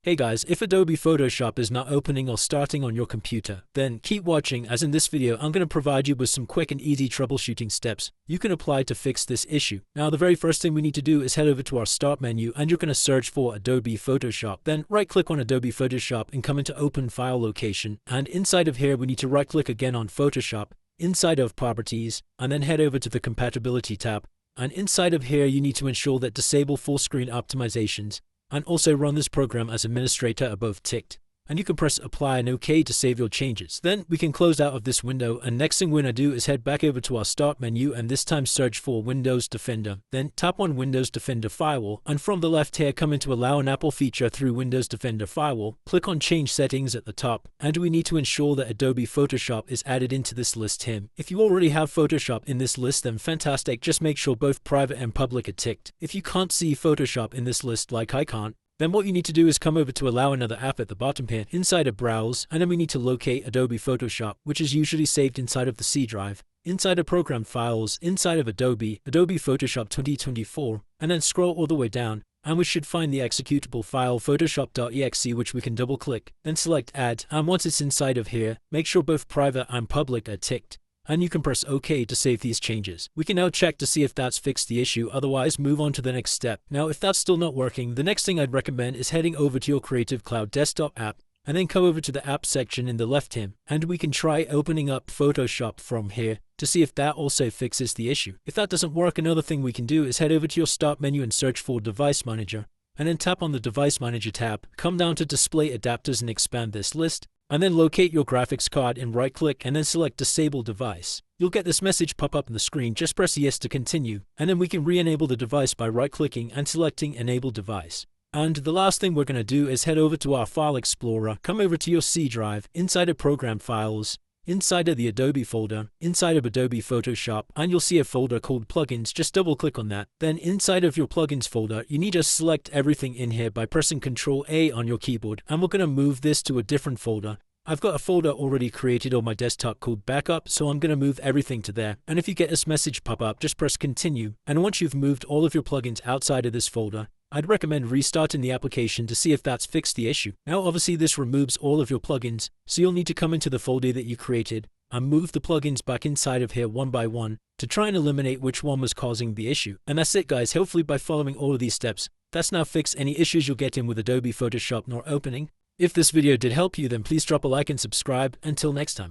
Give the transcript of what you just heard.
Hey guys, if Adobe Photoshop is not opening or starting on your computer, then keep watching, as in this video I'm going to provide you with some quick and easy troubleshooting steps you can apply to fix this issue. Now the very first thing we need to do is head over to our Start menu and you're going to search for Adobe Photoshop. Then right click on Adobe Photoshop and come into Open File location, and inside of here we need to right click again on Photoshop, inside of Properties, and then head over to the Compatibility tab, and inside of here you need to ensure that Disable Full Screen Optimizations and also run this program as administrator are both ticked. And you can press apply and OK to save your changes. Then we can close out of this window, and next thing we're going to do is head back over to our Start menu and this time search for Windows Defender. Then tap on Windows Defender Firewall, and from the left here come into Allow an Apple feature through Windows Defender Firewall. Click on Change Settings at the top, and we need to ensure that Adobe Photoshop is added into this list here. If you already have Photoshop in this list, then fantastic, just make sure both private and public are ticked. If you can't see Photoshop in this list like I can't, then what you need to do is come over to Allow Another App at the bottom here, inside of Browse, and then we need to locate Adobe Photoshop, which is usually saved inside of the C drive, inside of Program Files, inside of Adobe Photoshop 2024, and then scroll all the way down, and we should find the executable file Photoshop.exe, which we can double click, then select Add, and once it's inside of here, make sure both private and public are ticked. And you can press OK to save these changes. We can now check to see if that's fixed the issue, otherwise move on to the next step. Now if that's still not working, the next thing I'd recommend is heading over to your Creative Cloud desktop app, and then come over to the app section in the left here, and we can try opening up Photoshop from here to see if that also fixes the issue. If that doesn't work, another thing we can do is head over to your Start menu and search for Device Manager, and then tap on the Device Manager tab, come down to Display Adapters and expand this list, and then locate your graphics card and right click and then select Disable Device. You'll get this message pop up on the screen, just press yes to continue, and then we can re-enable the device by right clicking and selecting Enable Device. And the last thing we're going to do is head over to our File Explorer, come over to your C drive, inside of Program Files, inside of the Adobe folder, inside of Adobe Photoshop, and you'll see a folder called Plugins. Just double click on that. Then inside of your Plugins folder, you need to select everything in here by pressing Ctrl A on your keyboard, and we're going to move this to a different folder. I've got a folder already created on my desktop called Backup, so I'm going to move everything to there. And if you get this message pop up, just press Continue. And once you've moved all of your plugins outside of this folder, I'd recommend restarting the application to see if that's fixed the issue. Now obviously this removes all of your plugins, so you'll need to come into the folder that you created and move the plugins back inside of here one by one to try and eliminate which one was causing the issue. And that's it guys. Hopefully by following all of these steps, that's now fixed any issues you'll get in with Adobe Photoshop Not Opening. If this video did help you, then please drop a like and subscribe. Until next time.